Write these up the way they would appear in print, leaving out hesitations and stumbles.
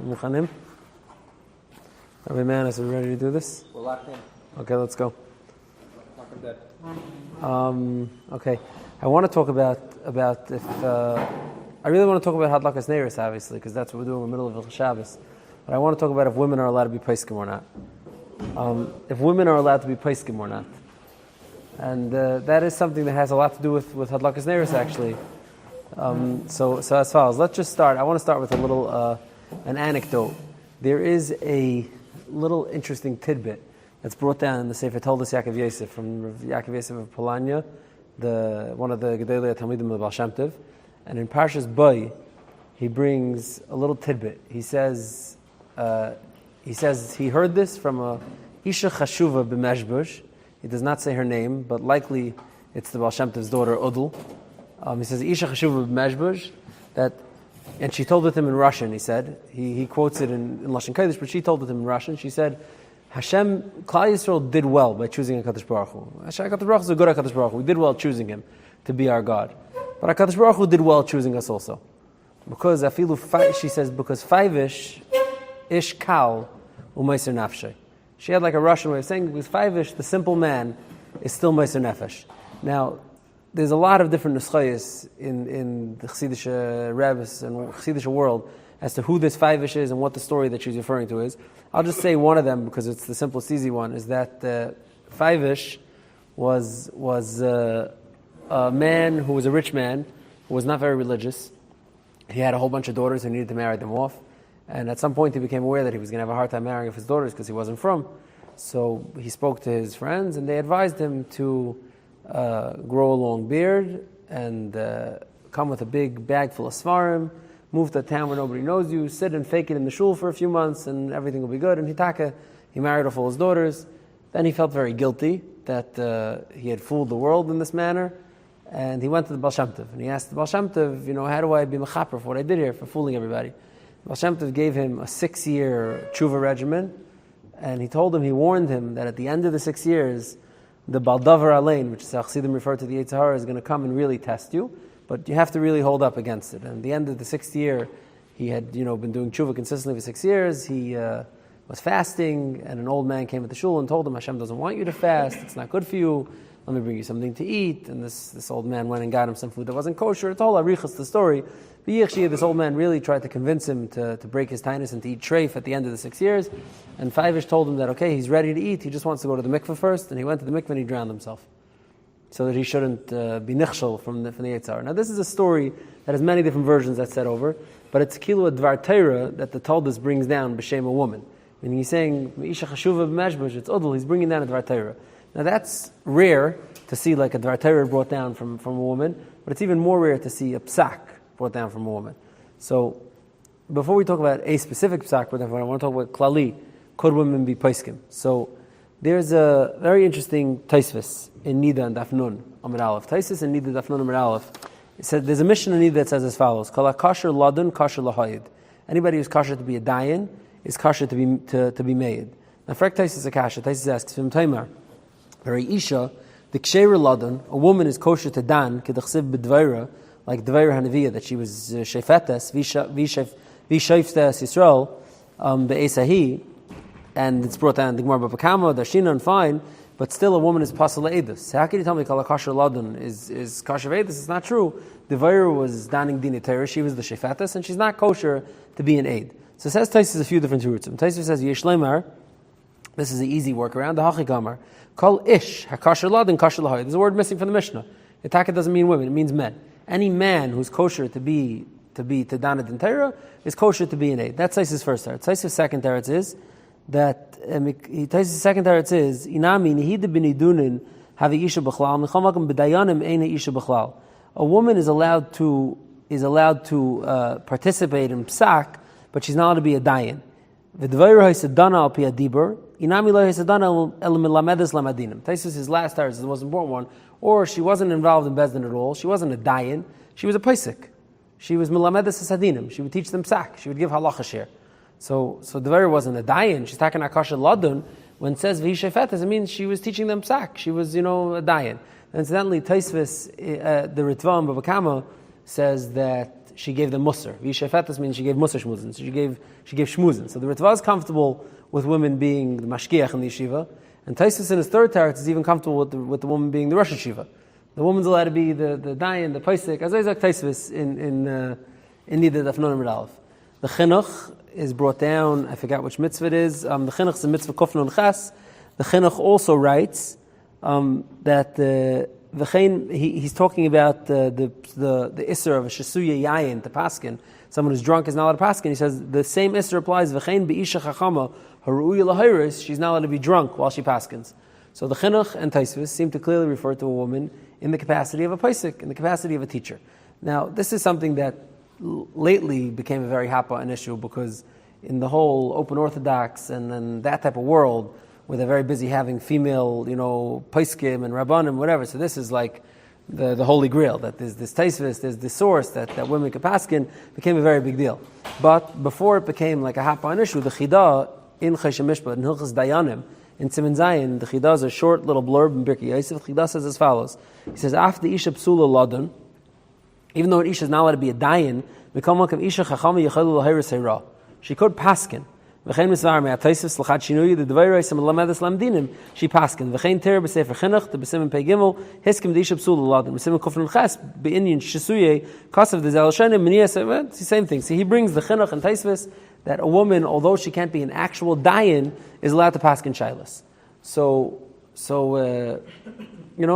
Muchanim? Every man, is ready to do this? We're locked in. Okay, let's go. Okay. I want to talk about if I really want to talk about Hadlakas Neiris, obviously, because that's what we're doing in the middle of Shabbos. But I want to talk about if women are allowed to be Poskim or not. If women are allowed to be Poskim or not. And that is something that has a lot to do with Hadlakas Neiris, actually. So as follows. Let's just start. I want to start with a little an anecdote. There is a little interesting tidbit that's brought down in the Sefer Toldos Yaakov Yosef from Yaakov Yosef of Polanya, one of the Gedolei Talmidim of the Baal Shem Tov. And in Parshas Boy, he brings a little tidbit. He says he heard this from a Isha Chashuva b'Meshbush. He does not say her name, but likely it's the Baal Shem Tov's daughter Udl. He says Isha Chashuva b'Meshbush, and she told it to him in Russian. He said he quotes it in Lashon Kodesh, but she told it to him in Russian. She said, Hashem, Klal Yisrael did well by choosing HaKadosh Baruch Hu. HaKadosh Baruch Hu is a good HaKadosh Baruch Hu. We did well choosing him to be our God. But HaKadosh Baruch Hu did well choosing us also. Because she says, because Five-ish, Ish Kal, U'Meiser Nafshay. She had like a Russian way of saying, because Five-ish, the simple man, is still Meiser Nefesh. Now, there's a lot of different nuschayos in the Chassidish Rebbes and Chassidish world as to who this Five-ish is and what the story that she's referring to is. I'll just say one of them because it's the simplest, easy one, is that Five-ish was a man who was a rich man who was not very religious. He had a whole bunch of daughters who needed to marry them off. And at some point he became aware that he was going to have a hard time marrying off his daughters because he wasn't from. So he spoke to his friends and they advised him to grow a long beard and come with a big bag full of svarim, move to a town where nobody knows you, sit and fake it in the shul for a few months and everything will be good. And he married off all his daughters. Then he felt very guilty that he had fooled the world in this manner. And he went to the Baal Shem Tov. And he asked the Baal Shem Tov, how do I be mechaper for what I did here, for fooling everybody? The Baal Shem Tov gave him a 6-year tshuva regimen. And he warned him that at the end of the 6 years, the Baldavar Alein, which Chassidim refer to the Yetzer Hara, is going to come and really test you. But you have to really hold up against it. And at the end of the 6th year, he had been doing tshuva consistently for 6 years. He was fasting, and an old man came at the shul and told him, Hashem doesn't want you to fast. It's not good for you. Let me bring you something to eat. And this old man went and got him some food that wasn't kosher. It's all arichas, the story. But this old man really tried to convince him to break his tainus and to eat treif at the end of the 6 years. And Five-ish told him that, okay, he's ready to eat. He just wants to go to the mikveh first. And he went to the mikveh and he drowned himself, so that he shouldn't be nichshel from the Yetzer Hara. Now this is a story that has many different versions that's said over, but it's kilu a dvar Torah that the Talmud brings down b'shem a woman. Meaning he's saying, Isha Chashuva b'Meshbush, it's Udl, he's bringing down a dvar Torah. Now that's rare to see like a dvar Torah brought down from a woman, but it's even more rare to see a psak brought down from a woman. So before we talk about a specific psak brought down from a woman, I want to talk about klali, could women be poskim? So there's a very interesting taisvis in Nida and Dafnun Amid Aleph. Taisvis in Nida Dafnun Amid Aleph. It said there's a mission in Nida that says as follows: Kala kasher ladun kasher lahayid. Anybody who's kasher to be a dayan is kasher to be made. Now, for Taisvis a kasher, Taisvis asks him Taimar. Very Isha, the ksheir ladun, a woman is kosher to dan kedachsiv b'dvaira, like Dvaira Hanaviyah, that she was shefetes v'sheftes Yisrael be'esahi. And it's brought down in the Gemara Bava Darshina, and fine, but still a woman is pasal edus. How can you tell me kala kasher ladun is kasher edus? It's not true. The Devaira was daning din Torah. She was the shefetes, and she's not kosher to be an aid. So it says Taisus a few different roots. Taisus says yesh lemar. This is the easy workaround. The hachikamar kol ish hakasher ladun kasher lahayid. There's a word missing from the Mishnah. Itaka doesn't mean women; it means men. Any man who's kosher to dana din Torah is kosher to be an aid. That's Taisus' first teretz. Taisus' second teretz is that Taisus' second teretz is inami nihida b'nidunin havi isha b'chlal mechamakam b'dayanim eina isha b'chlal. A woman is allowed to participate in psak, but she's not allowed to be a dayan. V'dvaira ha'yisadana al pi adibur inami lo ha'yisadana el milamedes lamadinim. Taisus' his last teretz is the most important one. Or she wasn't involved in bezdin at all. She wasn't a dayan. She was a posek. She was milamedes ha'sadinim. She would teach them psak. She would give halacha share. So the Devaira wasn't a dayan. She's talking akasha ladun. When it says v'hishefetes, it means she was teaching them psak. She was, a dayan. And incidentally, Taisvis, the Ritva in Bava Kama, says that she gave them musar. V'ishafetas means she gave musar shmuzin. So she gave shmuzin. So the Ritva is comfortable with women being the mashgiach in the yeshiva, and Taisus in his third teretz is even comfortable with the woman being the Rosh Yeshiva. The woman's allowed to be the dayan, the Posek, as Isaac Taisus in Nida Daf Nun Amud Aleph. The chinuch is brought down. I forgot which mitzvah it is. The chinuch is a mitzvah Kuf Nun Ches. The chinuch also writes that he's talking about the isser of a shesuya yayin to paskin. Someone who's drunk is not allowed to paskin. He says the same isser applies. V'chein be'isha chachama haruya lahayris. She's not allowed to be drunk while she paskins. So the chinuch and Taisvis seem to clearly refer to a woman in the capacity of a posek, in the capacity of a teacher. Now, this is something that lately became a very hot button issue because in the whole open Orthodox and that type of world, where they're very busy having female, poskim and rabbanim, whatever. So this is like the holy grail, that there's this taisvis, there's this source that women could paskin, became a very big deal. But before it became like a hot button issue, the Chida in Cheshem Mishpat, in Hilchas Dayanim, in Siman Zayin, the Chida is a short little blurb in Birkei Yosef. The Chida says as follows. He says, after Isha Psula Ladon, even though an Isha is not allowed to be a dayan, she could paskin. V'chein misvar me'ataysis l'chad shinuyi the devayreis amalamedes lamdinim she paskin. V'chein ter b'sefer chinuch the b'simen pei gimel hiskim d'isha psul l'ladin b'simen kufnun ches b'inyan shesuye kasav the zalshanim miniyas. It's the same thing. See, he brings the chinuch and taisvis that a woman, although she can't be an actual dayan, is allowed to paskin shaylas. So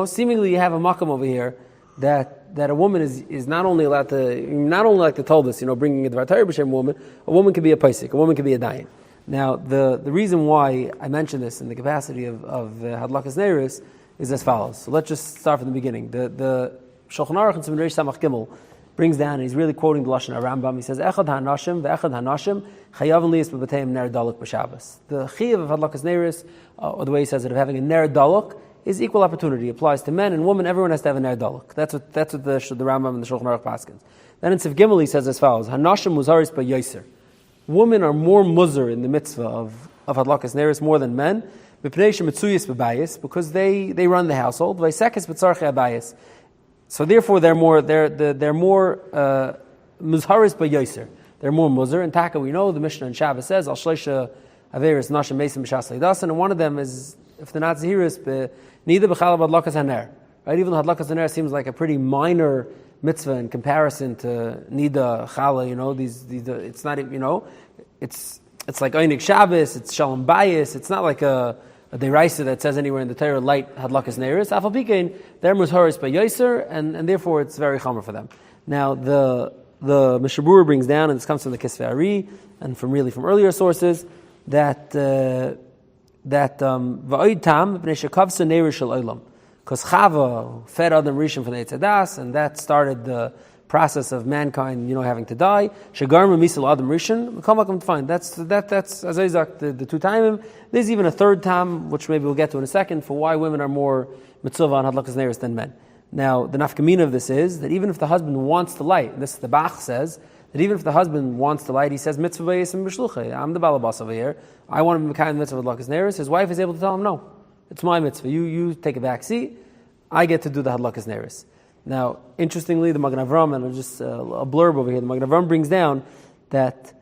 seemingly you have a makam over here that a woman is not only allowed to, not only like the told us, bringing a Dvar Torah b'shem woman, a woman can be a Posek, a woman can be a dayan. Now, the reason why I mention this in the capacity of Hadlakas Neiris is as follows. So let's just start from the beginning. The Shulchan Aruch in Siman Reish Samach Gimel brings down, and he's really quoting the Lashon Rambam. He says, Echad ha'nashim ve'echad ha'nashim chayav liyas b'bateim ner daluk b'Shabbos. The chiyav of Hadlakas Neiris, or the way he says it, of having a ner daluk, is equal opportunity. It applies to men and women. Everyone has to have a ner daluk. That's what the Rambam and the Shulchan Aruch paskins. Then in Siv Gimel he says as follows: Hanashim muzaris b'yoser. Women are more muzar in the mitzvah of hadlakas neiris more than men. B'pnei shemitzuyis b'bayis, because they run the household. V'sekes b'tzarchei abayis. So therefore they're more muzharis b'yoser. They're more muzar. In Taka we know the Mishnah in Shabbos says al shleisha averis nashim mesim b'shas leidasan, and one of them is if they're not zahiris neither b'chalav hadlakas haner. Right? Even though hadlakas haner seems like a pretty minor mitzvah in comparison to nida chala, it's not, it's like Einik Shabbos, it's Shalom Bayis, it's not like a deraisa that says anywhere in the Torah light hadlakas neiris. Afal pikein, they're muzharis by yoser, and therefore it's very chomer for them. Now the Mishabur brings down, and this comes from the Kisvei Ari and from earlier sources, that va'oid tam b'nei shekavsa neiris shel olam. Because Chava fed Adam Rishon from the Eitz Hadas, and that started the process of mankind, having to die. Shagarma Misal Adam Rishon, come to find. That's as Isaac, the two timim. There's even a third time, which maybe we'll get to in a second, for why women are more mitzvah on Hadlakas Neiris than men. Now, the nafkamina of this is that even if the husband wants to light, this the Bach says, that even if the husband wants to light, he says, mitzvah b'yesim b'shluchei. I'm the balabas over here. I want to be kind of mitzvah Hadlakas Neiris. His wife is able to tell him, no. It's my mitzvah. You take a back seat. I get to do the Hadlakas Neiris. Now, interestingly, the Magen Avram, and just a blurb over here, the Magen Avram brings down that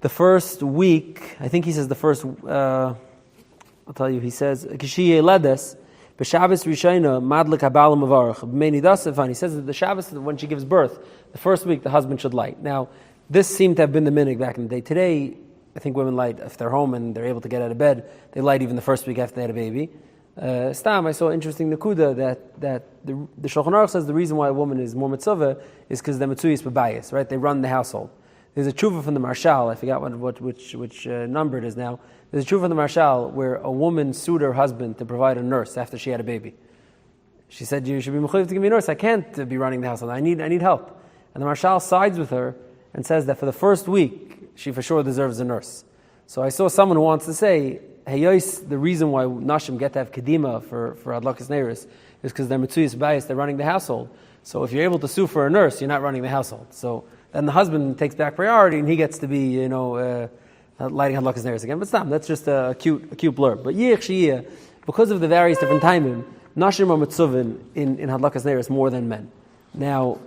the first week, I think he says the first, I'll tell you, he says, Kishiye Ledes, B'Shabbos Rishayna, Madlik Habalam Avarach, B'meini Dasefan. He says that the Shabbos, when she gives birth, the first week the husband should light. Now, this seemed to have been the minhag back in the day. Today, I think women light, if they're home and they're able to get out of bed, they light even the first week after they had a baby. Stam, I saw interesting nakuda that the Shulchan Aruch says the reason why a woman is more mitzvah is because they're mitzuyis b'bayis, right? They run the household. There's a tshuva from the Marshal, I forgot which number it is now. There's a tshuva from the Marshal where a woman sued her husband to provide a nurse after she had a baby. She said, "You should be mechuyev to give me a nurse. I can't be running the household. I need help." And the Marshal sides with her and says that for the first week she for sure deserves a nurse. So I saw someone who wants to say, hey, Yois, the reason why Nashim get to have Kedima for Adlakas Neiris is because they're Mitzuyis Bayis, they're running the household. So if you're able to sue for a nurse, you're not running the household. So then the husband takes back priority and he gets to be, lighting Adlakas Neiris again. But stop, that's just a cute blurb. But Yich Shiyah, because of the various different timing, Nashim are Mitzuvin in Adlakas Neiris more than men. Now,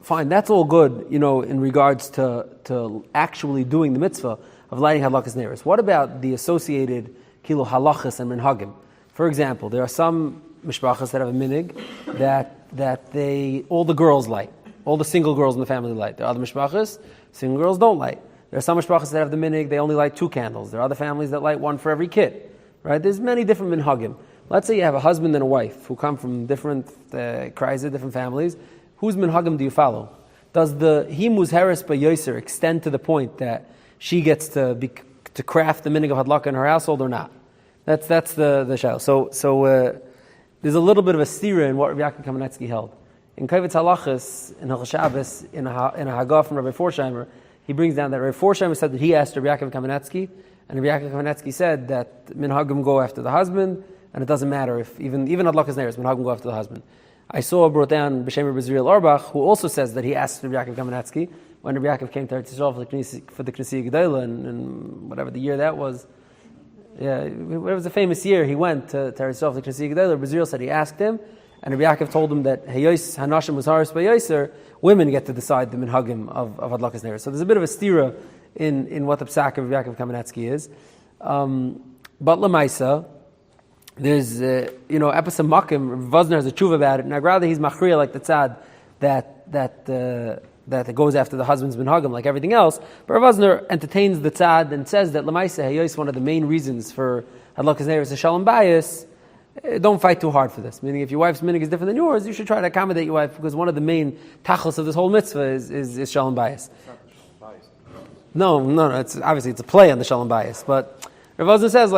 fine, that's all good, in regards to actually doing the mitzvah of lighting hadlakas neiros. What about the associated kilo halachas and minhagim? For example, there are some mishpachas that have a minig that all the girls light, all the single girls in the family light. There are other mishpachas, single girls don't light. There are some mishpachas that have the minig, they only light 2 candles. There are other families that light 1 for every kid. Right? There's many different minhagim. Let's say you have a husband and a wife who come from different kreises, different families. Whose minhagim do you follow? Does the himus heres b'yoser extend to the point that she gets to craft the minig of hadlaka in her household or not? That's the shayla. So there's a little bit of a stira in what Rabbi Yaakov Kamenetsky held. In Kavitz Halachas, in Hilchos Shabbos, in a Hagah from Rabbi Forsheimer, he brings down that Rabbi Forsheimer said that he asked Rabbi Yaakov Kamenetsky, and Rabbi Yaakov Kamenetsky said that minhagim go after the husband, and it doesn't matter if even hadlakas neiros, minhagim go after the husband. I saw brought down B'Shem Rabbi Zriel Auerbach, who also says that he asked Rabbi Yaakov Kamenetsky when Rabbi Yaakov came to Eretz Yisrael for the Knesset Gedolah, and whatever the year that was. Yeah, it was a famous year. He went to Eretz Yisrael for the Knesset Gedolah. Rabbi Zriel said he asked him, and Rabbi Yaakov told him that Hayos Hanashim was Haris B'Yoser, women get to decide the minhagim of hadlakas neiros. So there's a bit of a stira in what the psak of Rabbi Yaakov Kamenetsky is. But Lamaisa, there's, Epis Makim, Vosner has a tshuva about it, and I'd rather he's machriya like the tzad that goes after the husband's minhagim like everything else. But Rav Vosner entertains the tzad and says that Lamaisa Hayos, one of the main reasons for hadlakas neiros is shalom bayis. Don't fight too hard for this. Meaning, if your wife's minig is different than yours, you should try to accommodate your wife, because one of the main tachlis of this whole mitzvah is shalom bayis. No, it's obviously it's a play on the shalom bayis, but Rav Vosner says,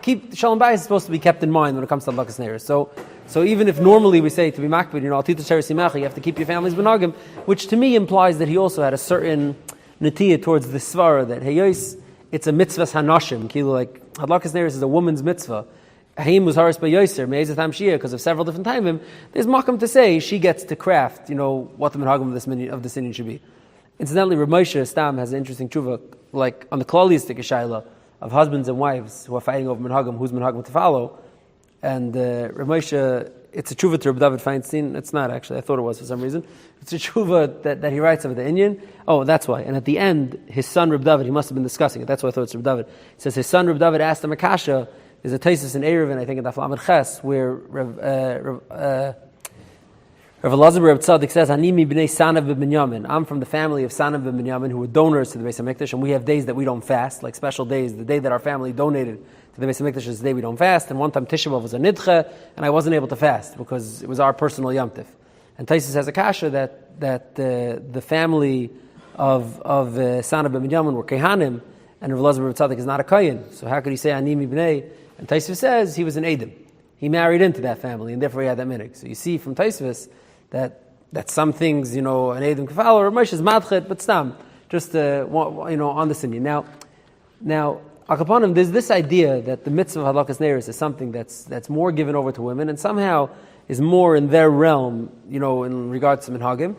keep shalom bayis is supposed to be kept in mind when it comes to hadlakas neiros. So even if normally we say to be makbid, al tita sheres yimecha, you have to keep your family's benagim, which to me implies that he also had a certain netiyah towards the svara that heyos, it's a mitzvah hanashim, like hadlakas neiros is a woman's mitzvah. Haim was haris b'yoser me'ezatam shia, because of several different timim. There's makam to say she gets to craft, what the minhagim of this Indian should be. Incidentally, Rav Moshe Stam has an interesting tshuva, like on the klalistic shayla of husbands and wives who are fighting over minhagim, whose minhagim to follow. And Rav Moshe, it's a tshuva to Rav David Feinstein. It's not actually. I thought it was for some reason. It's a tshuva that he writes over the Indian. Oh, that's why. And at the end, his son Rav David, he must have been discussing it. That's why I thought it's Rav David. He says his son Rav David asked him a kasha. There's a tesis in Eruvin, I think in Daf Lamed Ches, where Rav Elazar Reb Tzaddik says, "Hanimi b'nei Sanav b'Binyamin." I'm from the family of Sanav b'Binyamin, who were donors to the Beis Hamikdash, and we have days that we don't fast, like special days. The day that our family donated to the Beis Hamikdash is the day we don't fast. And one time Tisha B'Av was a nidche, and I wasn't able to fast because it was our personal Yom Tif. And Taisus has a kasha that the family of Sanav b'Binyamin were kehanim, and Rav Elazar Reb Tzaddik is not a kohen. So how could he say Hanimi b'nei? And Taisus says he was an Edom. He married into that family, and therefore he had that minig. So you see from Taisus that some things, an Edom can follow, or Moshe is madchet, but stam, just on the Indian. Now, Akapanim, there's this idea that the mitzvah of hadlakas neiros is something that's more given over to women, and somehow is more in their realm, in regards to minhagim.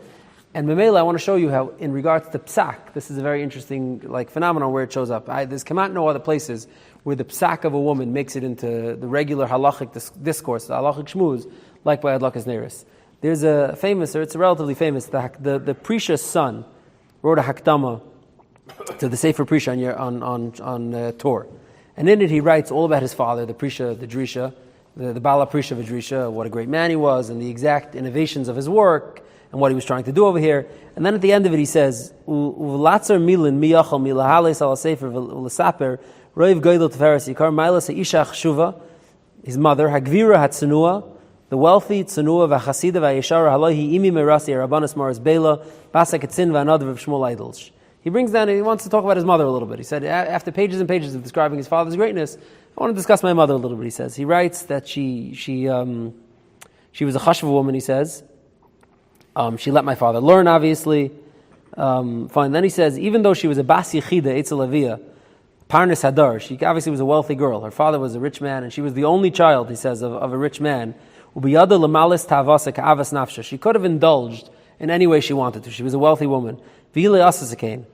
And Memela, I want to show you how, in regards to psak, this is a very interesting phenomenon where it shows up. There's come out no other places where the psak of a woman makes it into the regular halachic discourse, the halachic shmuz, like by hadlakas neiros. There's a famous, or it's a relatively famous, the Prisha's son wrote a hakdama to the Sefer Prisha on Torah. And in it he writes all about his father, the Prisha, the Drisha, the Bala Prisha of Drisha, what a great man he was, and the exact innovations of his work, and what he was trying to do over here. And then at the end of it he says, U'latzar milin miyachal milahales ala sefer v'lesaper roiv goydel teferes yikar mailas ha'isha chshuva, his mother, hagvira hatzenua, the wealthy, tzanua v'chasida v'yeshara halohi imi merasi arabanas maras bela basak etzin v'anadav Shmuel Eidels. He brings down, he wants to talk about his mother a little bit. He said, after pages and pages of describing his father's greatness, I want to discuss my mother a little bit, he says. He writes that she was a chashva woman, he says. She let my father learn, obviously. Fine. Then he says, even though she was a bas yechida, etzel avia, parnes hadar, she obviously was a wealthy girl. Her father was a rich man, and she was the only child, he says, of a rich man. She could have indulged in any way she wanted to. She was a wealthy woman. She fasted.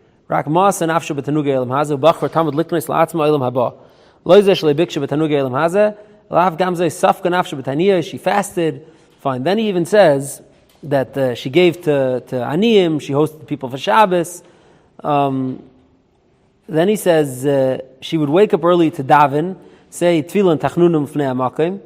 Fine. Then he even says that she gave to Aniyim. She hosted people for Shabbos. Then he says she would wake up early to daven, say tefillah tachnunum fnei hamakim,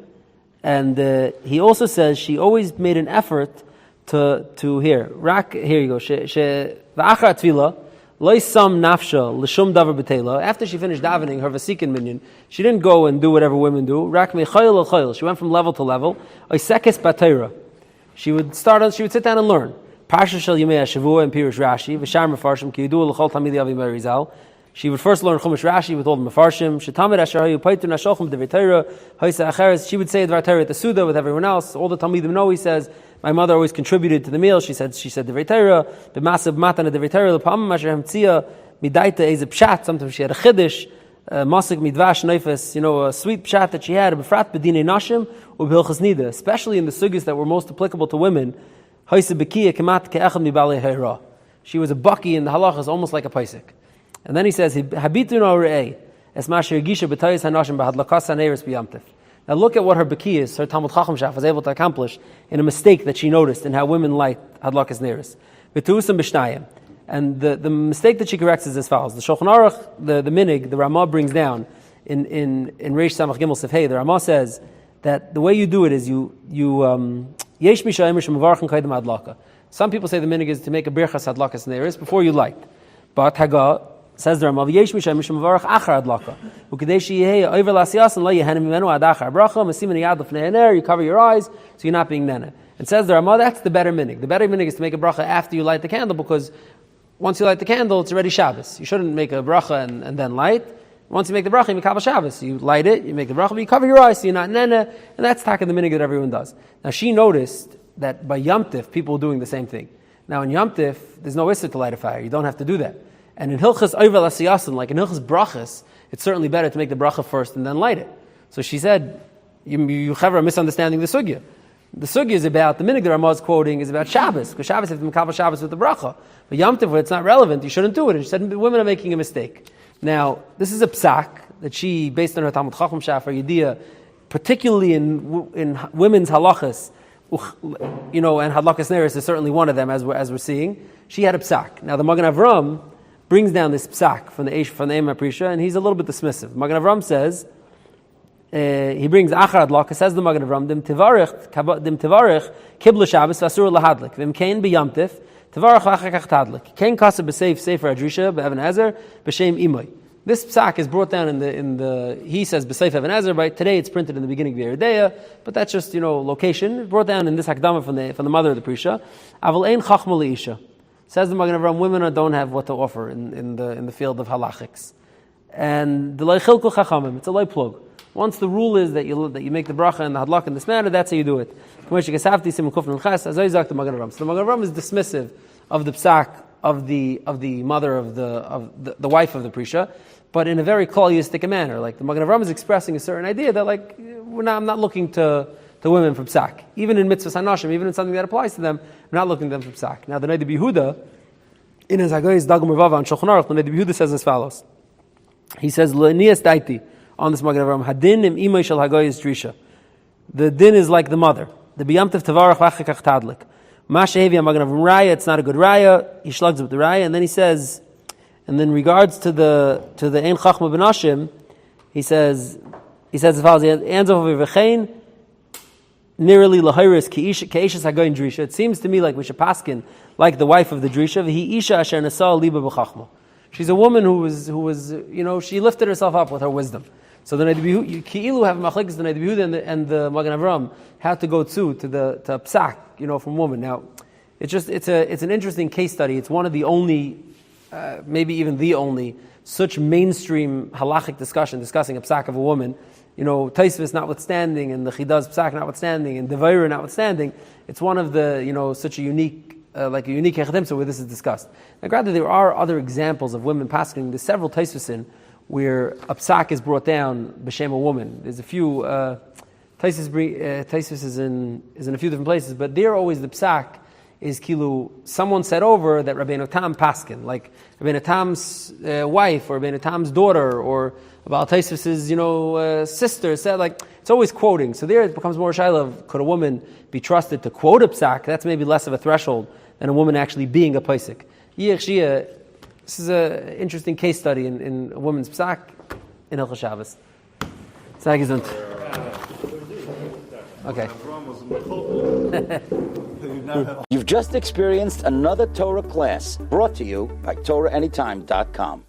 and he also says she always made an effort to here you go. V'achar tefillah loy sam nafsha l'shum davar b'teila. After she finished davening her vasikin minyan, she didn't go and do whatever women do. Rak mechayil al chayil. She went from level to level. Oisekes b'teira. She would sit down and learn. Parsha shel Yemei HaShavua and Pirush Rashi v'shar mefarshim ki yidu l'chol tamidi avi Merizal. She would first learn Chumash Rashi with all the Mefarshim. Shetamid Asher Hayu Paitu Nasholchim Devrei Torah Haisa Acheres. She would say Dvar Torah at the Suda with everyone else. All the Talmidim know. He says, my mother always contributed to the meal. She said Devrei Torah. B'masav Matana Devrei Torah L'pam Asher Hamtzia Midaita Eze Pshat. Sometimes she had a Chiddush, Masik Midvash Neifes, a sweet Pshat that she had. B'frat B'dinei Nashim U'B'Hilchas Nida, especially in the sugis that were most applicable to women. Haisa B'Kiya Kemat Ke'echad Mibalei Hayra. She was a baki in the halachas, almost like a Posek. And then he says, "Habitun orei es masher gisha b'tayis hanashim b'hadlakas haneres b'yamtif." Now look at what her bekiyas, her Talmud Chacham Shaf, was able to accomplish in a mistake that she noticed in how women light hadlakas neres. V'tuusam b'shnayim. And the mistake that she corrects is as follows: the Shulchan Aruch, the Minig, the Ramah brings down in Reish Samach Gimel Sefhei. The Ramah says that the way you do it is you yesh misha emer shemavarchen kaidem hadlaka. Some people say the Minig is to make a birchas hadlakas neres before you light, but Haggah says the Ramav, Yesh Misha Mishum Varach Achar Adlaka. Ukadeshi Yehe Over Lasias and La Yehenim Menu Ad Achar Bracha Masimin Yad Lefnei you cover your eyes so you're not being nene. It says the Ramav, that's the better minig. The better minig is to make a bracha after you light the candle, because once you light the candle, it's already Shabbos. You shouldn't make a bracha and then light. Once you make the bracha, you make Kabbalah Shabbos. You light it, you make the bracha, but you cover your eyes so you're not nene, and that's taka the minig that everyone does. Now she noticed that by Yom Tif, people were doing the same thing. Now in Yom Tif, there's no issur to light a fire. You don't have to do that. And in Hilchas Oivel Asiyasin, like in Hilchas Brachas, it's certainly better to make the bracha first and then light it. So she said, you have a misunderstanding the sugya. The sugya is about, the minig the Ramah is quoting is about Shabbos, because Shabbos have to make Shabbos with the bracha. But Yom Tov, when it's not relevant, you shouldn't do it. And she said, women are making a mistake. Now, this is a psak that she, based on her Talmud Chacham Shaf, her Yediyah, particularly in women's halachas, and hadlakas neres is certainly one of them, as we're seeing. She had a psak. Now, the Magen Avram brings down this psak from the Eimah Prisha, and he's a little bit dismissive. Magen Avram says, he brings Achar Adlaka, says the Magen Avram, Dim Tivarech Kibla Shabbos Vasur Lahadlik, Vim Kain B'Yamtif, Tivarech Achakach Tadlik, Kain Kasa B'Seif Sefer Adrisha, B'Evan Ezer, B'Shem Imoy. This psak is brought down in the he says B'Seif Evan Ezer, but today it's printed in the beginning of the Yeridea, but that's just, location. It's brought down in this Hakdama from the mother of the Prisha. Aval Ein Chachma L'Isha. Says the Magen Avram, women don't have what to offer in the field of halachics. And the Leichilku Chachamim, it's a lay plug. Once the rule is that you make the bracha and the hadlak in this manner, that's how you do it. So the Magen Avram is dismissive of the psak of the mother of the wife of the Prisha, but in a very klal manner. Like the Magen Avram is expressing a certain idea that I'm not looking to women from psak. Even in mitzvahs hanashim, even in something that applies to them, we're not looking to them from psak. Now the Noda B'Yehuda, in his Hagayis Dagum Revava on Shulchan Aruch, the Noda B'Yehuda says as follows. He says, L'niyas daiti, on this Magen Avram, Hadin im imay shel Hagayis Drisha. The din is like the mother. The b'yamtiv tavarach v'achakach tadlik. Ma shehevi Magen Avram raya, it's not a good raya. He slugs with the raya, and then he says, and then regards to the Ein Chachma B'Nashim, he says as follows, he hands over v'chein, nearly lahayris keishas hagoyin drisha. It seems to me like we should paskin like the wife of the drisha. V'hi isha asher nasa liba b'chachma. She's a woman who was she lifted herself up with her wisdom. So the Noda B'Yehuda, ki'ilu have machlekes the Noda B'Yehuda and the Magen Avram had to go to psak from woman. Now it's an interesting case study. It's one of the only, maybe even the only such mainstream halachic discussing a psak of a woman. Taisvis notwithstanding, and the Chidaz Psak notwithstanding, and Devaira notwithstanding, it's one of the, such a unique, like a unique Hechadim, where this is discussed. Now, granted, there are other examples of women pasking. There's several Taisvisin where a Psak is brought down b'shem a woman. There's a few, Taisvis is in a few different places, but there always the Psak is kilu. Someone said over that Rabbeinu Tam paskin, like Rabbeinu Tam's wife or Rabbeinu Tam's daughter or Baal Taisvis's sister said, like it's always quoting. So there it becomes more shaila. Could a woman be trusted to quote a psak? That's maybe less of a threshold than a woman actually being a posek. This is an interesting case study in a woman's psak in Hilchos Shabbos. Sei gesund. Okay. You've just experienced another Torah class brought to you by TorahAnytime.com.